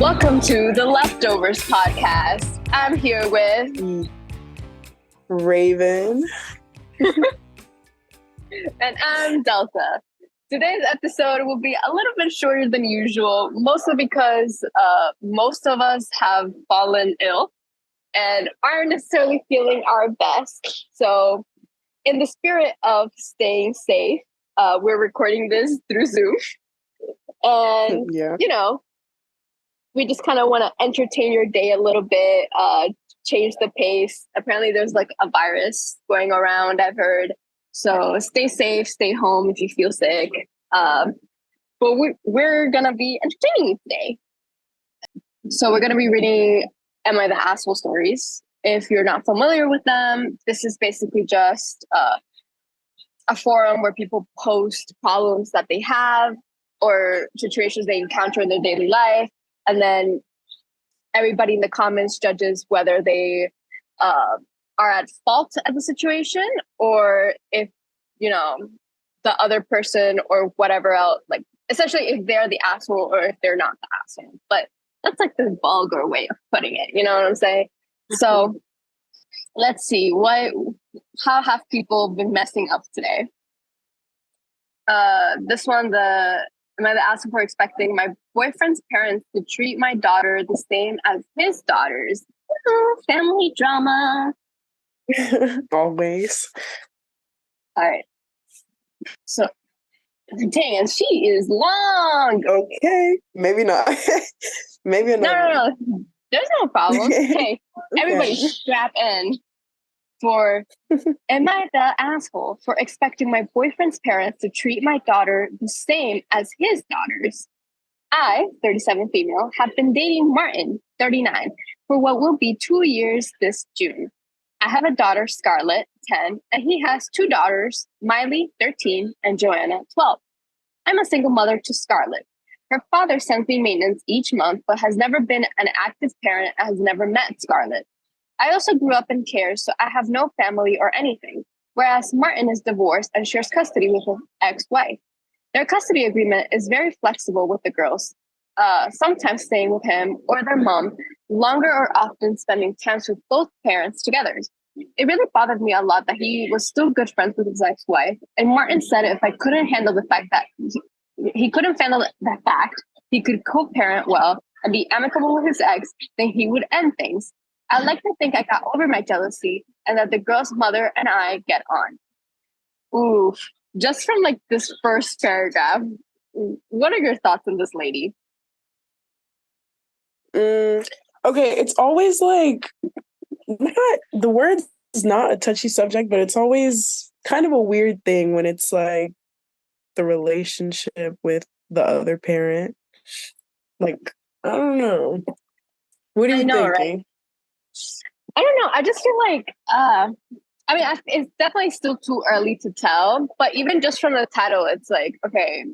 Welcome to the Leftovers podcast. I'm here with Raven. And I'm Delta. Today's episode will be a little bit shorter than usual, mostly because most of us have fallen ill and aren't necessarily feeling our best. So, in the spirit of staying safe, we're recording this through Zoom. And, we just kind of want to entertain your day a little bit, change the pace. Apparently, there's like a virus going around, I've heard. So stay safe, stay home if you feel sick. But we're going to be entertaining you today. So we're going to be reading Am I the Asshole stories. If you're not familiar with them, this is basically just a forum where people post problems that they have or situations they encounter in their daily life. And then everybody in the comments judges whether they are at fault at the situation or if, the other person or whatever else, like essentially if they're the asshole or if they're not the asshole. But that's like the vulgar way of putting it. You know what I'm saying? Mm-hmm. So let's see. How have people been messing up today? This one, am I the asshole for expecting my boyfriend's parents to treat my daughter the same as his daughters? Family drama. Always. All right. So, dang, and she is long. Okay. Maybe not. Maybe not. No. There's no problem. Hey, everybody strap in for am I the asshole for expecting my boyfriend's parents to treat my daughter the same as his daughters? I, 37 female, have been dating Martin, 39, for what will be 2 years this June. I have a daughter, Scarlett, 10, and he has two daughters, Miley, 13, and Joanna, 12. I'm a single mother to Scarlett. Her father sends me maintenance each month, but has never been an active parent and has never met Scarlett. I also grew up in care, so I have no family or anything, whereas Martin is divorced and shares custody with his ex-wife. Their custody agreement is very flexible with the girls, sometimes staying with him or their mom, longer or often spending time with both parents together. It really bothered me a lot that he was still good friends with his ex-wife, and Martin said if I couldn't handle the fact that he couldn't handle that fact, he could co-parent well and be amicable with his ex, then he would end things. I like to think I got over my jealousy and that the girl's mother and I get on. Oof. Just from like this first paragraph, what are your thoughts on this lady? Okay, it's always like, the word is not a touchy subject, but it's always kind of a weird thing when it's like the relationship with the other parent. Like, I don't know. What are you thinking? Right? I don't know. I just feel like, it's definitely still too early to tell, but even just from the title, it's like, okay,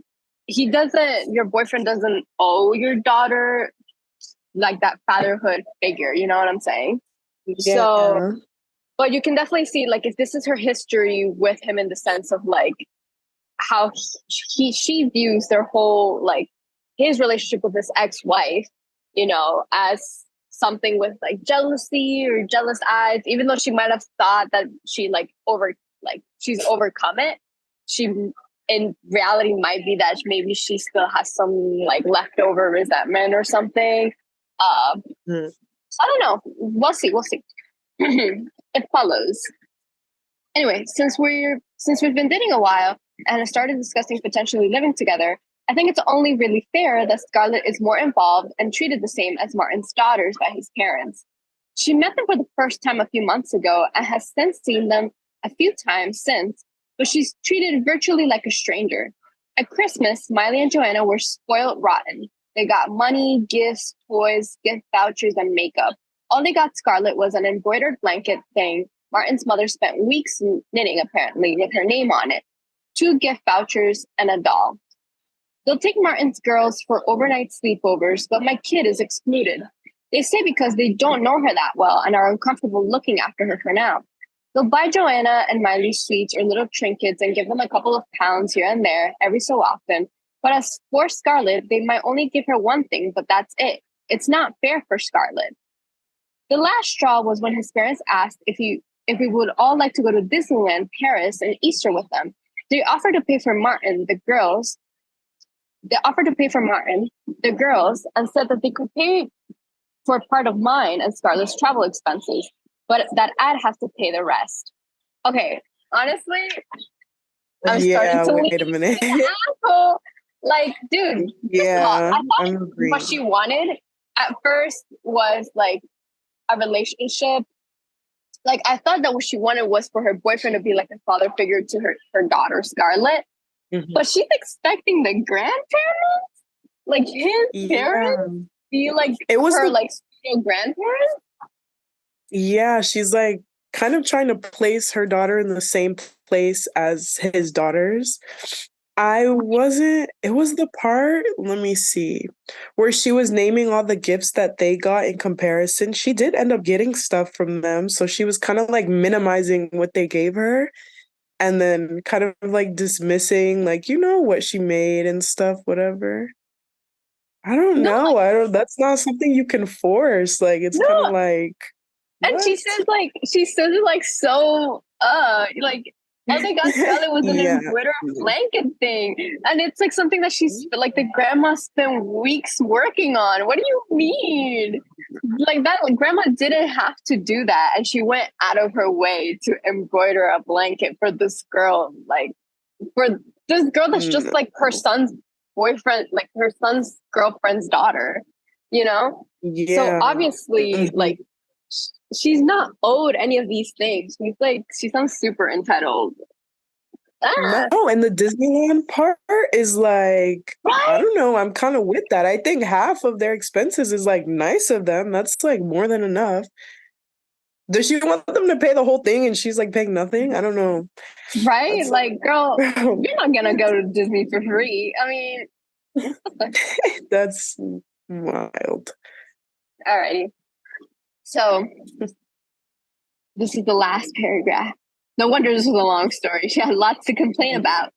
your boyfriend doesn't owe your daughter like that fatherhood figure, you know what I'm saying? Yeah. So, but you can definitely see like if this is her history with him in the sense of like how she views their whole like his relationship with his ex-wife, as something with like jealousy or jealous eyes, even though she might have thought that she she's overcome it. She in reality might be that maybe she still has some like leftover resentment or something. I don't know. We'll see. It follows. Anyway, since we've been dating a while and have started discussing potentially living together, I think it's only really fair that Scarlett is more involved and treated the same as Martin's daughters by his parents. She met them for the first time a few months ago and has since seen them a few times since, but she's treated virtually like a stranger. At Christmas, Miley and Joanna were spoiled rotten. They got money, gifts, toys, gift vouchers, and makeup. All they got Scarlett was an embroidered blanket thing Martin's mother spent weeks knitting, apparently, with her name on it, 2 gift vouchers, and a doll. They'll take Martin's girls for overnight sleepovers, but my kid is excluded. They say because they don't know her that well and are uncomfortable looking after her for now. They'll buy Joanna and Miley sweets or little trinkets and give them a couple of pounds here and there every so often. But as for Scarlett, they might only give her one thing, but that's it. It's not fair for Scarlett. The last straw was when his parents asked if we would all like to go to Disneyland Paris and Easter with them. They offered to pay for Martin, the girls. They offered to pay for Martin, the girls, and said that they could pay for part of mine and Scarlett's travel expenses, but that I'd have to pay the rest. Okay, honestly, I'm starting Yeah, to wait a leave minute. the asshole. Like, dude, first of all, Yeah, I thought I'm what agreeing. she wanted at first was like a relationship. Like, I thought that what she wanted was for her boyfriend to be like a father figure to her daughter, Scarlett. Mhm. But she's expecting the grandparents, like his parents, Yeah. be like It was her the like studio grandparents. Yeah, she's like kind of trying to place her daughter in the same place as his daughters. It was the part, let me see, where she was naming all the gifts that they got in comparison. She did end up getting stuff from them, so she was kind of like minimizing what they gave her and then kind of like dismissing like what she made and stuff, whatever. I don't No, know. I don't That's not something you can force. Like it's kind of no, like and what? she says it like so like, oh my god, Scarlett was an Yeah. embroidered blanket thing. And it's like something that she's like the grandma spent weeks working on. What do you mean? Like that, like grandma didn't have to do that. And she went out of her way to embroider a blanket for this girl, like for this girl that's just No. like her son's boyfriend, like her son's girlfriend's daughter, you know? So Yeah. obviously, Mhm. like she's not owed any of these things. She's like she sounds super entitled. No, Ah, and the Disneyland part is like, I right? don't know, I'm kind of with that. I think half of their expenses is like nice of them. That's like more than enough. Does she want them to pay the whole thing and she's like paying nothing? I don't know. Right? That's Like, girl, like, you're not gonna go to Disney for free. I mean, that's wild. alrighty. So this is the last paragraph. No wonder this was a long story. She had lots to complain about.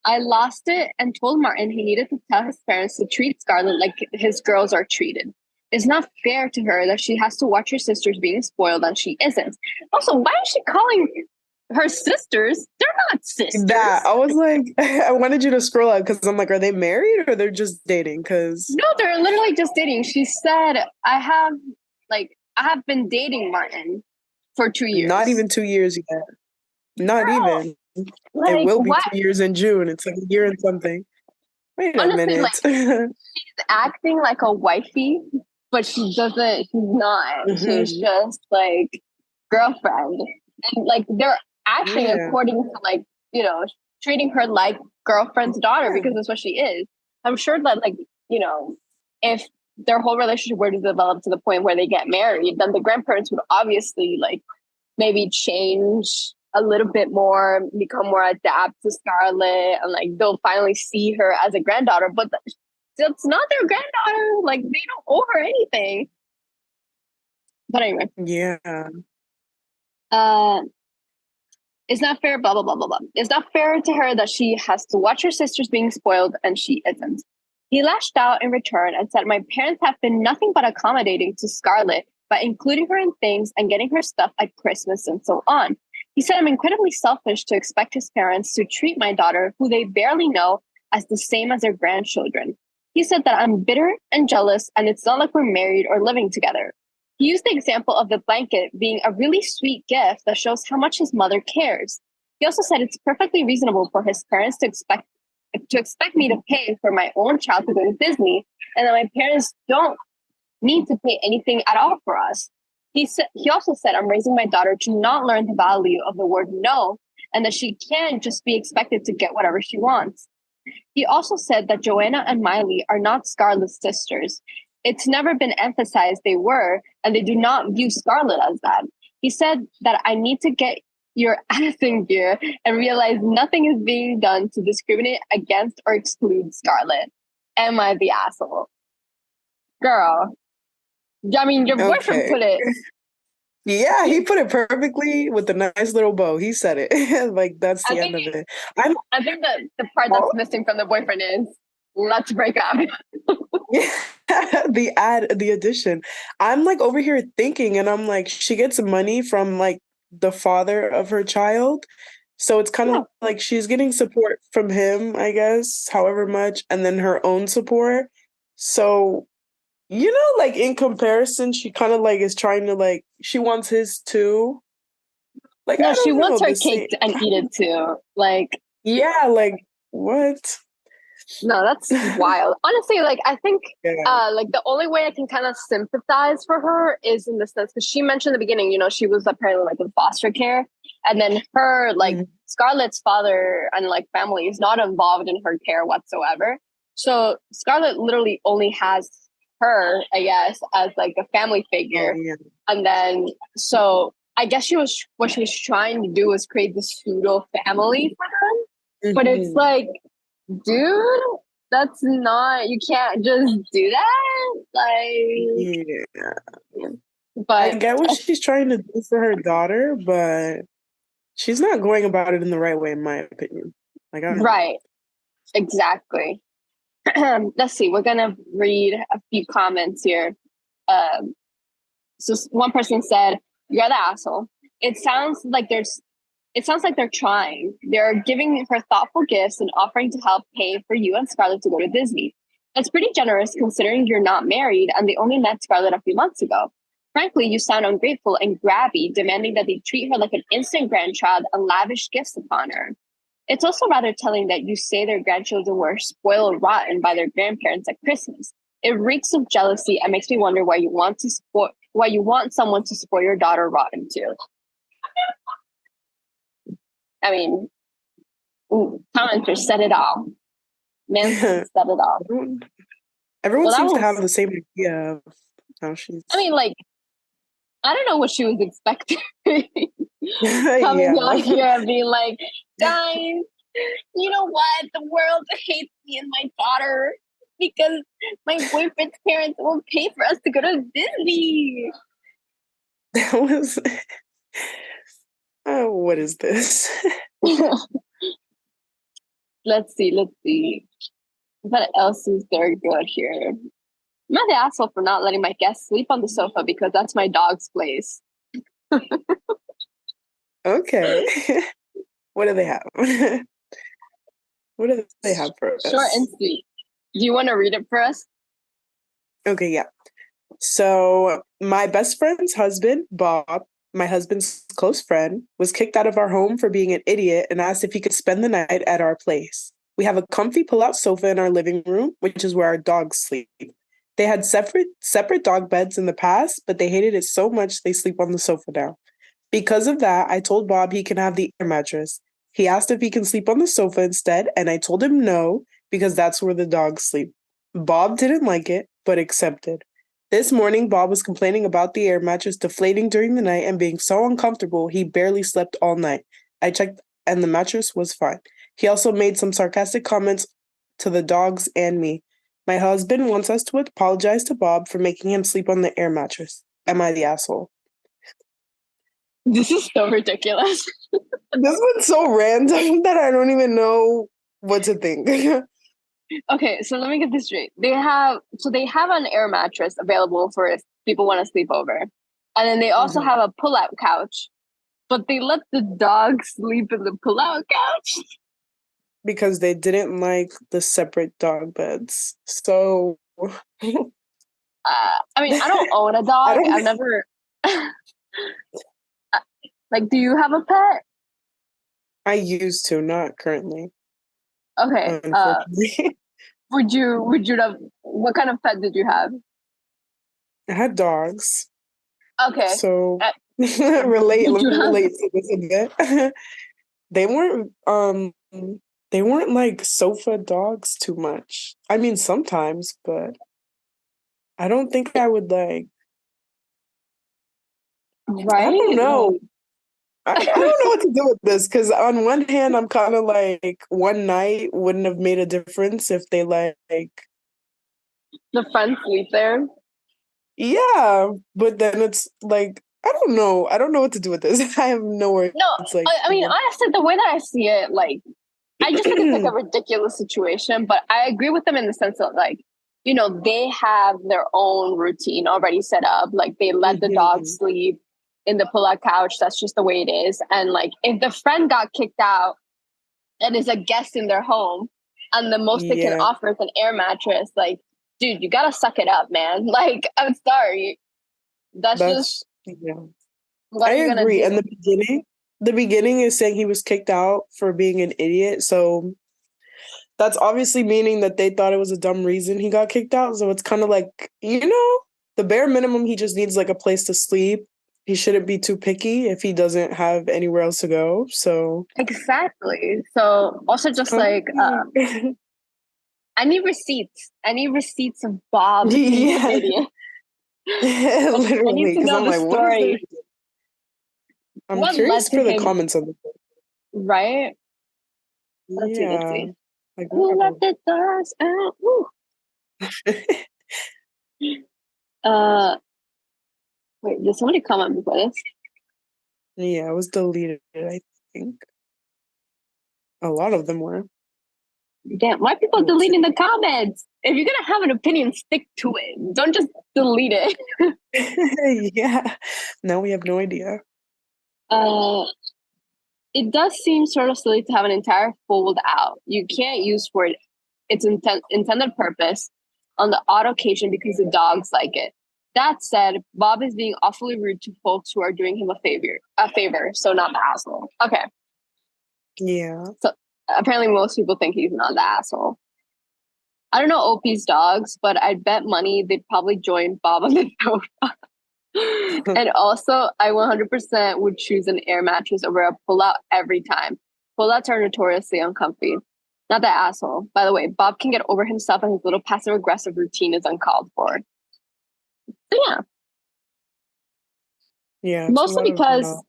I lost it and told Martin he needed to tell his parents to treat Scarlett like his girls are treated. It's not fair to her that she has to watch her sisters being spoiled and she isn't. Also, why is she calling her sisters? They're not sisters. That I was like, I wanted you to scroll out because I'm like, are they married or they're just dating? Because No, they're literally just dating. She said, I have been dating Martin for 2 years. not even 2 years yet. Not Girl, even. It like will be what? 2 years in June. It's like a year and something. Wait a Honestly, like minute. she's acting like a wifey, but she doesn't. She's not. She's Mhm. just like girlfriend, and like they're acting Yeah. according to like treating her like girlfriend's daughter because that's what she is. I'm sure that like if their whole relationship were to develop to the point where they get married, then the grandparents would obviously like maybe change a little bit more, become more adapt to Scarlett, and like they'll finally see her as a granddaughter. But that's not their granddaughter. Like they don't owe her anything. But anyway, Yeah. uh, it's not fair. Blah blah blah blah blah. It's not fair to her that she has to watch her sisters being spoiled and she isn't. He lashed out in return and said, "My parents have been nothing but accommodating to Scarlett by including her in things and getting her stuff at Christmas and so on." He said, "I'm incredibly selfish to expect his parents to treat my daughter, who they barely know, as the same as their grandchildren." He said that I'm bitter and jealous, and it's not like we're married or living together. He used the example of the blanket being a really sweet gift that shows how much his mother cares. He also said it's perfectly reasonable for his parents to expect me to pay for my own child to go to Disney, and that my parents don't need to pay anything at all for us. He also said I'm raising my daughter to not learn the value of the word no, and that she can't just be expected to get whatever she wants. He also said that Joanna and Miley are not Scarlett's sisters. It's never been emphasized they were, and they do not view Scarlett as that. He said that I need to get your ass in gear and realize nothing is being done to discriminate against or exclude Scarlett. Am I the asshole? Girl, I mean, your boyfriend Okay. put it. Yeah, he put it perfectly with a nice little bow. He said it. Like that's I the end think of it. I'm I think that the part that's all missing from the boyfriend is let's break up. The addition. I'm like over here thinking, and I'm like, she gets money from like the father of her child. So it's kind Yeah. of like she's getting support from him, I guess, however much, and then her own support. So, like in comparison, she kind of like is trying to like, she wants his too. Like, No, I she don't wants know, her the cake same. and eat it too. Like, Yeah, like, what? no, that's wild. Honestly, like I think Yeah. like the only way I can kind of sympathize for her is in the sense because she mentioned in the beginning, she was apparently like in foster care. And then her like Mhm. Scarlett's father and like family is not involved in her care whatsoever. So Scarlett literally only has her, I guess, as like a family Oh, figure. yeah. And then so I guess what she was trying to do was create this pseudo family for them. But it's Mhm. like, dude, that's not, you can't just do that. Like, Yeah. I but get what she's trying to do for her daughter, but she's not going about it in the right way, in my opinion. Like, I don't know. right, exactly. Let's see, we're gonna read a few comments here. Um, so one person said, "You're the asshole." It sounds like they're trying. They're giving her thoughtful gifts and offering to help pay for you and Scarlett to go to Disney. That's pretty generous considering you're not married and they only met Scarlett a few months ago. Frankly, you sound ungrateful and grabby, demanding that they treat her like an instant grandchild and lavish gifts upon her. It's also rather telling that you say their grandchildren were spoiled rotten by their grandparents at Christmas. It reeks of jealousy and makes me wonder why you want someone to spoil your daughter rotten too. I mean, commenter said it all. Manson said it all. Everyone Well, that seems to have was, the same idea of how I she's. mean, like, I don't know what she was expecting. Coming Yeah. out here and being like, guys, you know what? The world hates me and my daughter because my boyfriend's parents won't pay for us to go to Disney. That was. Oh, what is this? Let's see, let's see. What else is there good here? I'm not the asshole for not letting my guests sleep on the sofa because that's my dog's place. Okay. What do they have? What do they have for Short and us? sweet. Do you want to read it for us? Okay, yeah. So, my best friend's husband, Bob, my husband's close friend, was kicked out of our home for being an idiot and asked if he could spend the night at our place. We have a comfy pull-out sofa in our living room, which is where our dogs sleep. They had separate dog beds in the past, but they hated it so much they sleep on the sofa now. Because of that, I told Bob he can have the air mattress. He asked if he can sleep on the sofa instead, and I told him no, because that's where the dogs sleep. Bob didn't like it, but accepted. This morning, Bob was complaining about the air mattress deflating during the night and being so uncomfortable he barely slept all night. I checked, and the mattress was fine. He also made some sarcastic comments to the dogs and me. My husband wants us to apologize to Bob for making him sleep on the air mattress. Am I the asshole? This is so ridiculous. This one's so random that I don't even know what to think. Okay, so let me get this straight. They have an air mattress available for if people want to sleep over. And then they also Mhm. have a pull-out couch. But they let the dog sleep in the pull-out couch. Because they didn't like the separate dog beds. So I mean, I don't own a I dog. don't I've never like, do you have a pet? I used to, not currently, Okay. unfortunately. Would you have what kind of pet did you have? I had dogs. Okay. So Uh, did let you me have relate to this a bit. They weren't they weren't like sofa dogs too much. I mean sometimes, but I don't think I would like I don't right? know. I don't know what to do with this because on one hand, I'm kind of like one night wouldn't have made a difference if they like, The friends sleep there. yeah, but then it's like I don't know. I don't know what to do with this. I have nowhere. No, It's like I mean, honestly, the way that I see it, like I just think it's like a ridiculous situation, but I agree with them in the sense that like, they have their own routine already set up. Like they let the dog Mhm. sleep in the pull-out couch. That's just the way it is. And like if the friend got kicked out and is a guest in their home and the most they can Yeah, offer is an air mattress, like, dude, you gotta suck it up, man. Like, I'm sorry. That's just yeah. what I are you gonna agree. And do? the beginning is saying he was kicked out for being an idiot. So that's obviously meaning that they thought it was a dumb reason he got kicked out. So it's kind of like, the bare minimum, he just needs like a place to sleep. He shouldn't be too picky if he doesn't have anywhere else to go. So Exactly. So also it's just kind like of I need receipts. I need receipts of Bob being an yeah, idiot. I need literally. to Because know I'm the like, what is there? story. I'm What led curious to for the him, comments on the right? Let's see, let's yeah, see. like Who let wow. the dogs out? Woo. Uh wait, did somebody comment before this? Yeah, it was deleted, I think. A lot of them were. Damn, why are people Let's deleting the comments? If you're gonna have an opinion, stick to it. Don't just delete it. see. Yeah. Now we have no idea. Uh it does seem sort of silly to have an entire fold out. You can't use for its intended purpose on the odd occasion because the dogs like it. That said, Bob is being awfully rude to folks who are doing him a favor, so not the asshole. Okay, Yeah. so apparently most people think he's not the asshole. I don't know OP's dogs, but I'd bet money they'd probably join Bob on the sofa. And also, I 100% would choose an air mattress over a pull-out every time. Pull-outs are notoriously uncomfy. Not the asshole. By the way, Bob can get over himself and his little passive-aggressive routine is uncalled for. So yeah, Yeah, it's a mostly lot of because,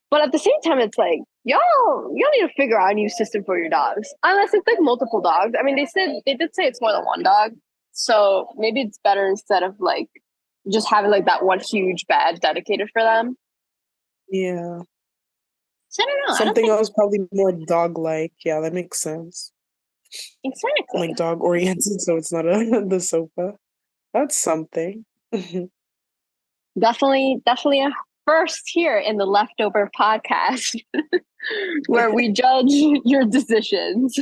but at the same time, it's like, y'all need to figure out a new system for your dogs. Unless it's like multiple dogs. I mean, they did say it's more than one dog. So maybe it's better instead of like just having like that one huge bed dedicated for them. yeah. So I don't know. I don't Something think else probably more dog-like. Yeah, that makes sense. Like exactly. dog oriented, so it's not the sofa. That's something. Definitely a first here in the leftover podcast where we judge your decisions.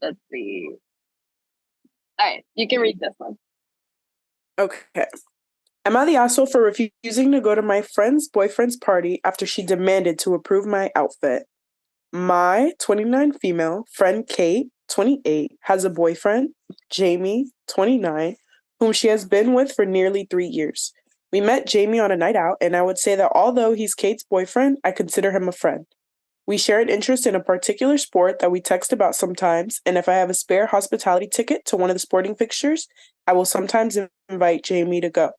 Let's see. All right, you can read this one. Okay. Am I the asshole for refusing to go to my friend's boyfriend's party after she demanded to approve my outfit? My 29 female friend Kate, 28, has a boyfriend, Jamie, 29, whom she has been with for nearly 3 years. We met Jamie on a night out, and I would say that although he's Kate's boyfriend, I consider him a friend. We share an interest in a particular sport that we text about sometimes, and if I have a spare hospitality ticket to one of the sporting fixtures, I will sometimes invite Jamie to go.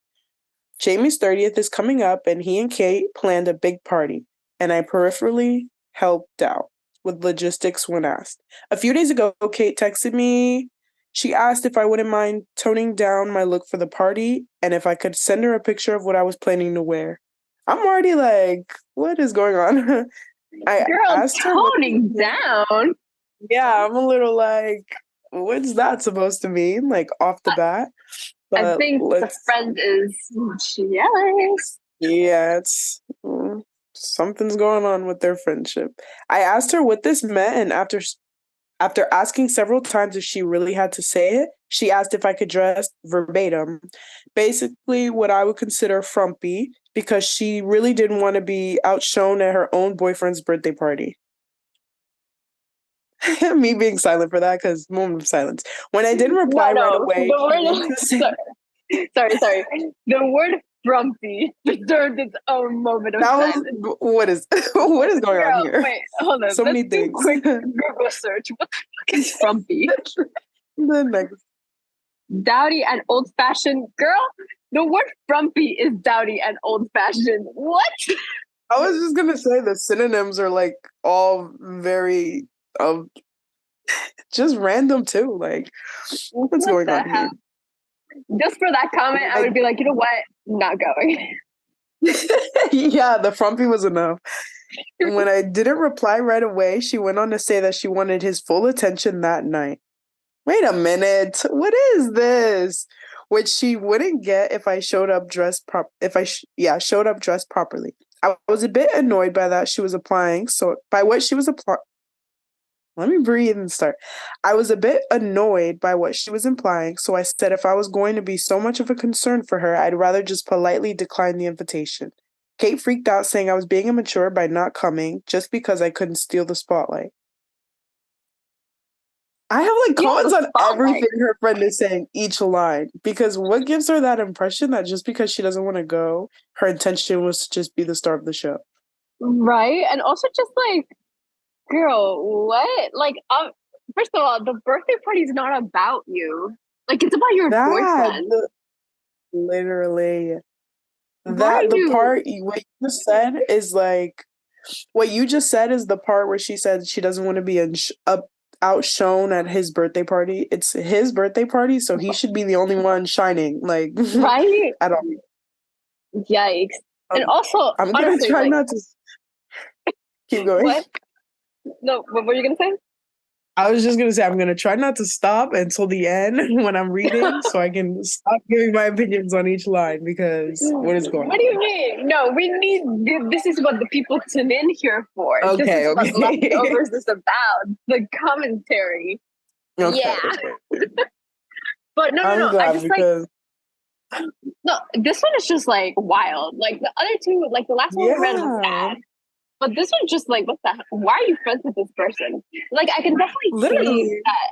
Jamie's 30th is coming up, and he and Kate planned a big party, and I peripherally helped out with logistics when asked. A few days ago, Kate texted me. She asked if I wouldn't mind toning down my look for the party and if I could send her a picture of what I was planning to wear. I'm already like, what is going on? I Girl, asked her what this toning meant. down. Yeah, I'm a little like, what's that supposed to mean? Like off the I, bat. I But think the let's friend is jealous. Yeah, it's something's going on with their friendship. I asked her what this meant, and after asking several times if she really had to say it, she asked if I could dress verbatim, basically what I would consider frumpy, because she really didn't want to be outshone at her own boyfriend's birthday party. Me being silent for that, because moment of silence. When I didn't reply right No. away, The she went word to say, sorry. The word frumpy deserved its own moment of "That silence. was what is what is going on Girl, here? wait, hold on. So Let's many do a things." quick Google search. What the fuck is frumpy? The next, Dowdy and old fashioned. Girl, the word frumpy is dowdy and old fashioned. What? I was just gonna say the synonyms are like all very just random too. Like, what's What going the on hell? here? Just for that comment, I I, would be like, you know what? Not going. yeah, the frumpy was enough. When I didn't reply right away, she went on to say that she wanted his full attention that night. Wait a minute. What is this? Which she wouldn't get if I showed up dressed showed up dressed properly. I was a bit annoyed by that she was applying, so by what she was applying. Let me breathe and start. I was a bit annoyed by what she was implying, so I said if I was going to be so much of a concern for her, I'd rather just politely decline the invitation. Kate freaked out, saying I was being immature by not coming just because I couldn't steal the spotlight. I have like comments on everything her friend is saying, each line, because what gives her that impression that just because she doesn't want to go, her intention was to just be the star of the show. Right? And also just like, girl, what? Like, first of all, the birthday party is not about you. Like, it's about your boyfriend. Literally. The part what you just said is like, what you just said is the part where she said she doesn't want to be outshone at his birthday party. It's his birthday party, so he should be the only one shining. Like, right? At all. Yikes! And also, I'm gonna try not to keep going. What? No, what were you gonna say? I was just gonna say I'm gonna try not to stop until the end when I'm reading, so I can stop giving my opinions on each line because what is going on? What do you mean? No, we need. This is what the people tune in here for. Okay, this is okay. What Leftovers is about. The commentary. Okay, yeah. Okay. But no. I just because... no. This one is just like wild. Like the other two, like the last one we read was sad. But this one's just like, what the hell? Why are you friends with this person? Like, I can definitely see that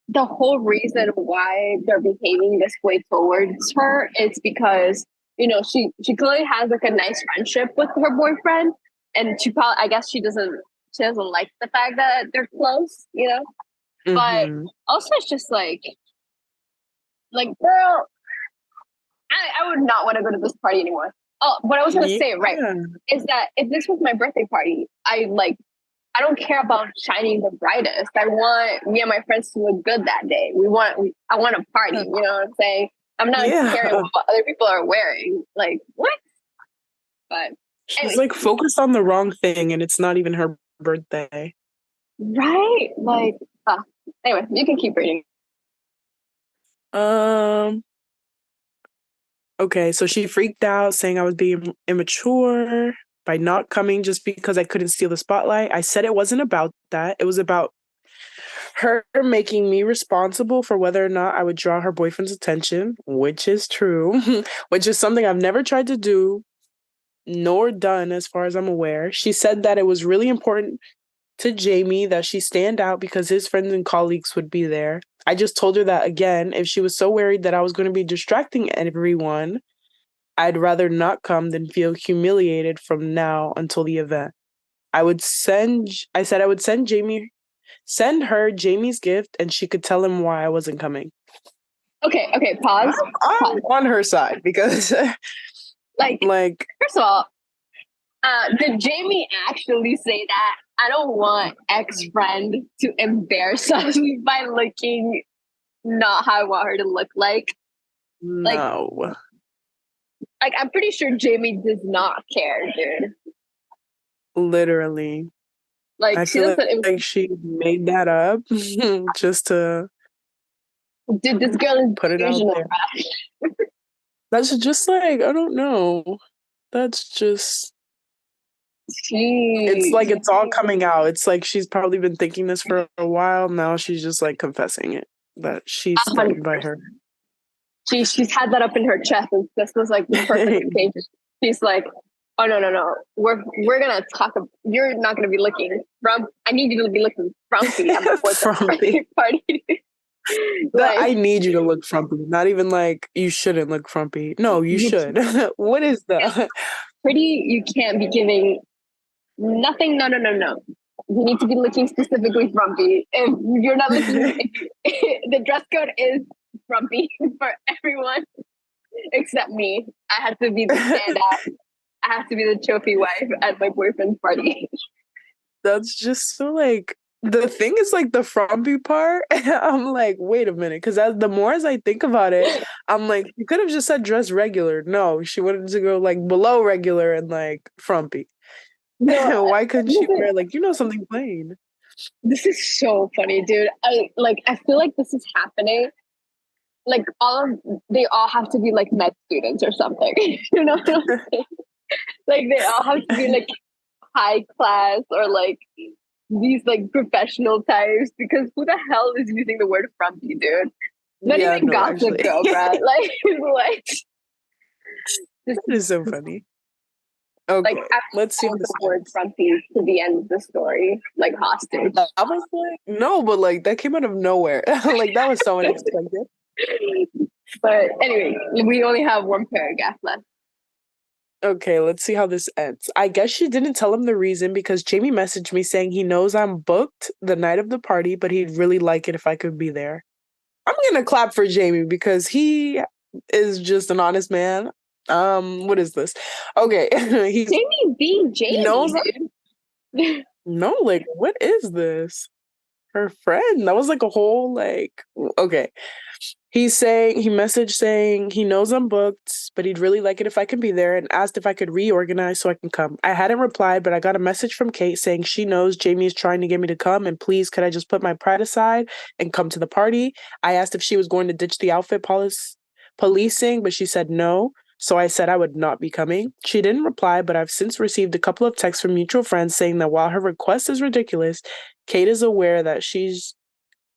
the whole reason why they're behaving this way towards her is because, you know, she clearly has like a nice friendship with her boyfriend. And I guess she doesn't like the fact that they're close, you know? Mm-hmm. But also it's just like, girl, I would not want to go to this party anymore. Oh, what I was going to say, right, is that if this was my birthday party, I don't care about shining the brightest. I want me and my friends to look good that day. I want a party, you know what I'm saying? I'm not caring what other people are wearing. Like, what? But she's like focused on the wrong thing and it's not even her birthday. Right? Like, anyway, you can keep reading. Okay, so she freaked out, saying I was being immature by not coming just because I couldn't steal the spotlight. I said it wasn't about that. It was about her making me responsible for whether or not I would draw her boyfriend's attention, which is true, which is something I've never tried to do, nor done as far as I'm aware. She said that it was really important to Jamie that she stand out because his friends and colleagues would be there. I just told her that, again, if she was so worried that I was going to be distracting everyone, I'd rather not come than feel humiliated from now until the event. I said I would send her Jamie's gift and she could tell him why I wasn't coming. Okay, pause. I'm on her side because like first of all, did Jamie actually say that? I don't want ex-friend to embarrass us by looking not how I want her to look like. No. Like, I'm pretty sure Jamie does not care, dude. Literally. Like, I feel like she made that up just to... Dude, this girl is put it out there. That's just like, I don't know. That's just... It's like it's all coming out. It's like she's probably been thinking this for a while. Now she's just like confessing it. That she's threatened by her. She's had that up in her chest, and this was like the perfect occasion. She's like, "Oh no, we're gonna talk. You're not gonna be looking from. I need you to be looking frumpy at the birthday party." I need you to look frumpy. Not even like you shouldn't look frumpy. No, you should. What is that? Pretty. You can't be giving nothing. No. You need to be looking specifically frumpy. If you're not looking, the dress code is frumpy for everyone except me. I have to be the standout. I have to be the trophy wife at my boyfriend's party. That's just so like, the thing is like the frumpy part. I'm like, wait a minute, because the more as I think about it, I'm like, you could have just said dress regular. No, she wanted to go like below regular and like frumpy. No, Why couldn't she wear like something plain? this is so funny, dude. I feel like this is happening. Like they all have to be like med students or something. You know what I'm saying? Like they all have to be like high class or like these like professional types because who the hell is using the word frumpy, dude? Not Yeah, even no, Gossip actually. Girl, bro. Like what? This That is so funny. like Okay, I let's see what found this the word is. frumpy to the end of the story, like hostage. I was like, no, but like that came out of nowhere. Like that was so unexpected. But anyway, we only have one paragraph left. Okay, let's see how this ends. I guess she didn't tell him the reason because Jamie messaged me saying he knows I'm booked the night of the party, but he'd really like it if I could be there. I'm gonna clap for Jamie because he is just an honest man. What is this? Okay, Jamie being he Jamie, knows. dude. No, like what is this? Her friend. That was like a whole like. Okay, he messaged saying he knows I'm booked, but he'd really like it if I can be there and asked if I could reorganize so I can come. I hadn't replied, but I got a message from Kate saying she knows Jamie is trying to get me to come and please could I just put my pride aside and come to the party? I asked if she was going to ditch the outfit policing, but she said no. So I said I would not be coming. She didn't reply, but I've since received a couple of texts from mutual friends saying that while her request is ridiculous, Kate is aware that she's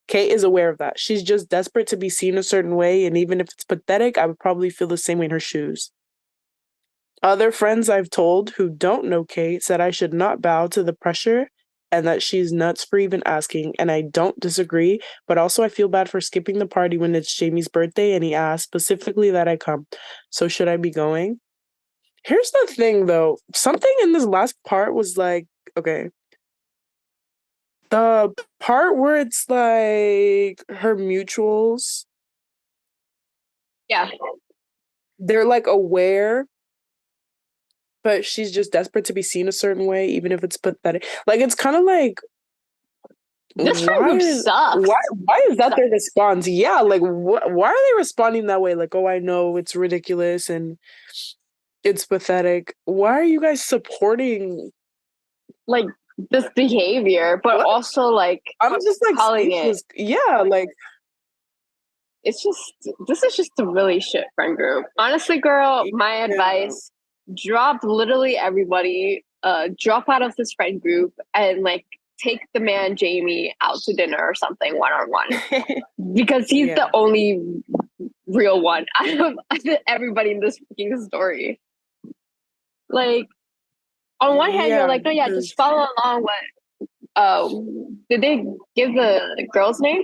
Kate is aware of that. She's just desperate to be seen a certain way, and even if it's pathetic, I would probably feel the same way in her shoes. Other friends I've told who don't know Kate said I should not bow to the pressure and that she's nuts for even asking, and I don't disagree, but also I feel bad for skipping the party when it's Jamie's birthday and he asked specifically that I come. So should I be going? Here's the thing though. Something in this last part was like, okay, the part where it's like her mutuals, Yeah. they're like aware, but she's just desperate to be seen a certain way, even if it's pathetic. Like it's kind of like This friend group sucks. why is that their response? Yeah, like why are they responding that way? Like, oh, I know it's ridiculous and it's pathetic. Why are you guys supporting Like this behavior, but what? also like I'm just like calling it. speechless. Yeah, like It's just this is just a really shit friend group. Honestly, girl, my yeah. advice: drop literally everybody. Drop out of this friend group and like take the man Jamie out to dinner or something one on one because he's Yeah. the only real one out of everybody in this freaking story. Like on one hand, you're Yeah, like, no, yeah, because just follow along. What? Did they give the girl's name?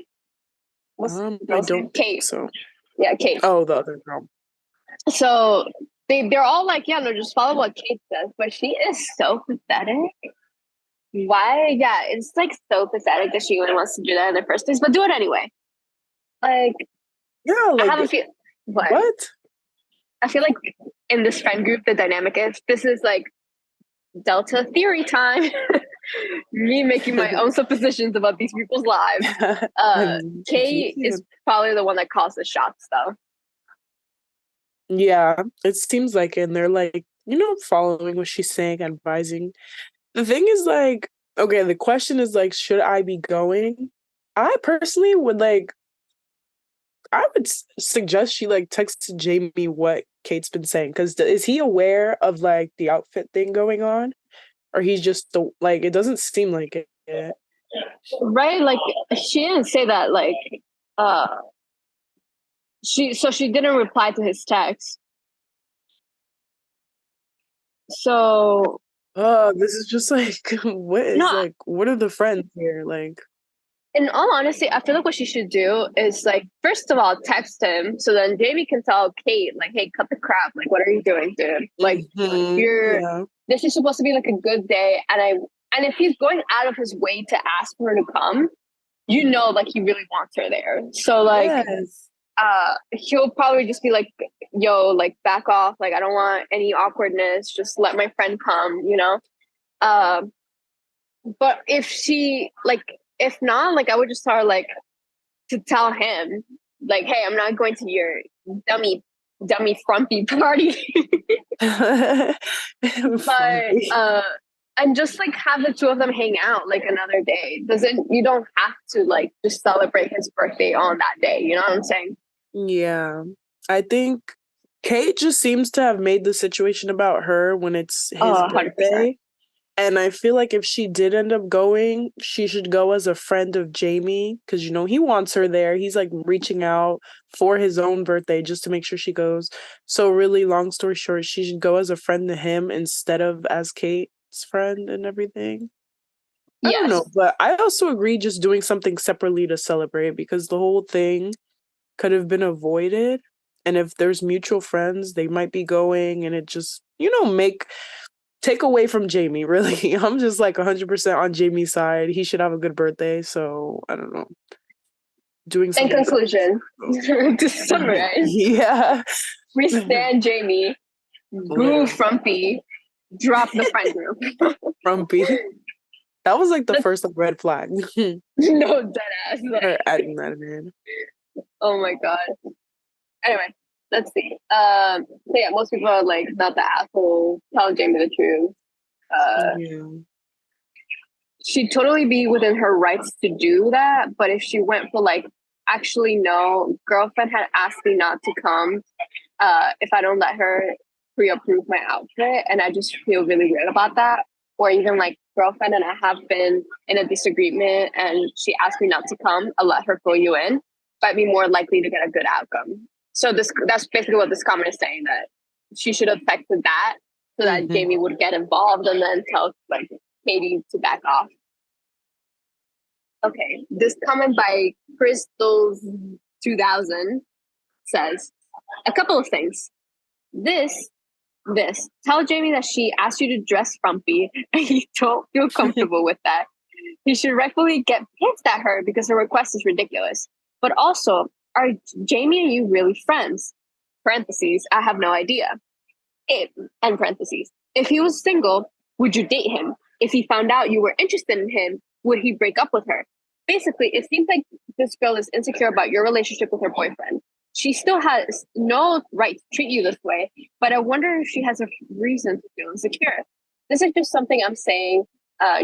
What's the I girl's name? don't think Kate. so. Yeah, Kate. Oh, the other girl. So they're all like, yeah, no, just follow what Kate says. But she is so pathetic. Why? Yeah, it's like so pathetic that she even wants to do that in the first place. But do it anyway. Like Yeah, I like have a feel. what? I feel like in this friend group, the dynamic is this is like Delta theory time. Me making my own suppositions about these people's lives. Kate is probably the one that calls the shots, though. Yeah, it seems like it. And they're like, following what she's saying, advising. The thing is like, okay, the question is like, should I be going? I personally would like, I would suggest she like texts Jamie what Kate's been saying. Because is he aware of like the outfit thing going on? Or he's just like, it doesn't seem like it. Yeah. Right? Like she didn't say that. Like, uh, she didn't reply to his text. So This is just like no. what are the friends here? Like In all honesty, I feel like what she should do is like, first of all, text him so then Jamie can tell Kate, like, hey, cut the crap. Like, what are you doing, dude? Like, you're yeah. this is supposed to be like a good day. And if he's going out of his way to ask her to come, like he really wants her there. So like Yes. he'll probably just be like, yo, like back off. Like, I don't want any awkwardness. Just let my friend come. But if not, like I would just tell her like to tell him, like, hey, I'm not going to your dummy frumpy party. But and just like have the two of them hang out like another day. Doesn't You don't have to like just celebrate his birthday on that day. You know what I'm saying? Yeah. I think Kate just seems to have made the situation about her when it's his 100%. birthday. And I feel like if she did end up going, she should go as a friend of Jamie because, you know, he wants her there. He's like reaching out for his own birthday just to make sure she goes. So, really, long story short, she should go as a friend to him instead of as Kate's friend and everything. I don't know, Yes. but I also agree just doing something separately to celebrate because the whole thing could have been avoided. And if there's mutual friends, they might be going and it just, you know, take away from Jamie, really. I'm just like 100% on Jamie's side. He should have a good birthday. So I don't know. Doing In something. conclusion, to summarize, Yeah. we stand Jamie, boo Frumpy, drop the friend group. Frumpy. That was like the first like, red flag. No, dead ass. Her adding that in. Oh my god. Anyway, let's see. So yeah, most people are like not the asshole, tell Jamie the truth. Yeah. She'd totally be within her rights to do that, but if she went for like, actually no, girlfriend had asked me not to come if I don't let her pre-approve my outfit, and I just feel really weird about that. Or even like girlfriend and I have been in a disagreement and she asked me not to come, I'll let her fill you in, but I'd be more likely to get a good outcome. So that's basically what this comment is saying, that she should have texted that so that Jamie would get involved and then tell like Katie to back off. Okay, this comment by Crystals 2000 says a couple of things. This, tell Jamie that she asked you to dress frumpy and you don't feel comfortable with that. You should rightfully get pissed at her because her request is ridiculous. But also, are Jamie and you really friends? Parentheses, I have no idea. If, and parentheses, if he was single, would you date him? If he found out you were interested in him, would he break up with her? Basically, it seems like this girl is insecure about your relationship with her boyfriend. She still has no right to treat you this way, but I wonder if she has a reason to feel insecure. This is just something I'm saying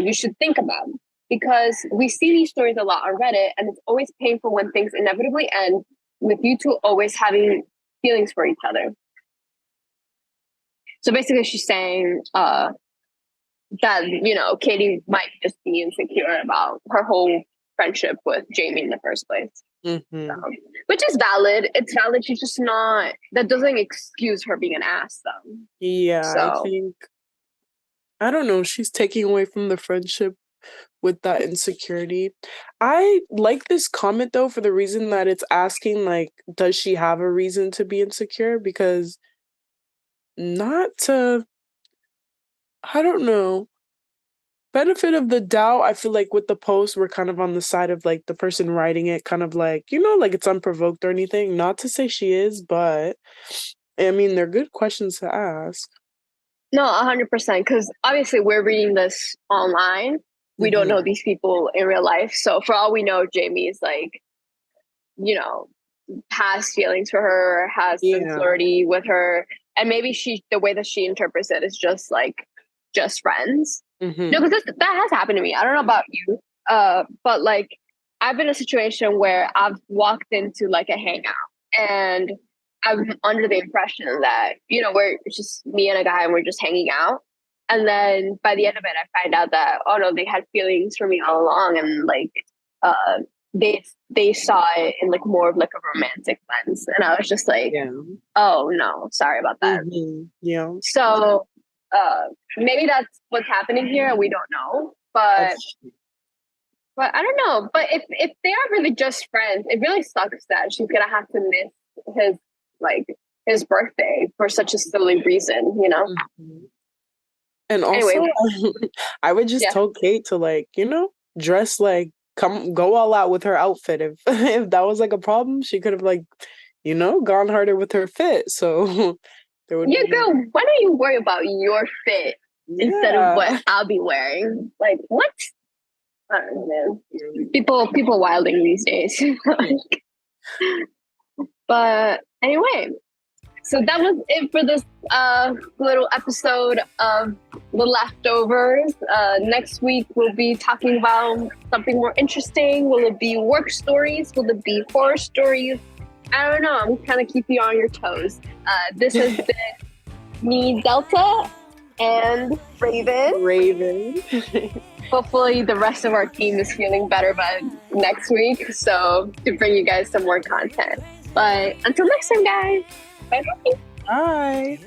you should think about, because we see these stories a lot on Reddit, and it's always painful when things inevitably end with you two always having feelings for each other. So basically, she's saying that, you know, Katie might just be insecure about her whole friendship with Jamie in the first place. Which is valid. It's valid. She's just not, that doesn't excuse her being an ass, though. Yeah, so. I think, I don't know, she's taking away from the friendship with that insecurity. I like this comment, though, for the reason that it's asking, like, does she have a reason to be insecure? Because not to, I don't know, benefit of the doubt, I feel like with the post, we're kind of on the side of like the person writing it, kind of like, you know, like it's unprovoked or anything. Not to say she is, but I mean, they're good questions to ask. No, 100%. Because obviously we're reading this online. We don't know these people in real life. So for all we know, Jamie is like, you know, has feelings for her, has some flirty with her. And maybe the way that she interprets it is just like, just friends. No, because that has happened to me. I don't know about you, but like I've been in a situation where I've walked into like a hangout and I'm under the impression that, you know, it's just me and a guy and we're just hanging out. And then by the end of it, I find out that, oh no, they had feelings for me all along. And like, they saw it in like more of like a romantic lens. And I was just like, oh no, sorry about that. Yeah. So, maybe that's what's happening here and we don't know, but I don't know. But if they are really just friends, it really sucks that she's gonna have to miss his birthday for such a silly reason, you know. And also, anyway, I would just tell Kate to like, you know, dress like, go all out with her outfit. If if that was like a problem, she could have like, you know, gone harder with her fit. So girl, why don't you worry about your fit instead of what I'll be wearing? Like, what? I don't know, man. People wilding these days. But anyway, So that was it for this little episode of The Leftovers. Next week, we'll be talking about something more interesting. Will it be work stories? Will it be horror stories? I don't know. I'm kind of keeping you on your toes. This has been me, Delta, and Raven. Hopefully the rest of our team is feeling better by next week, so to bring you guys some more content. But until next time, guys. Bye. Bye.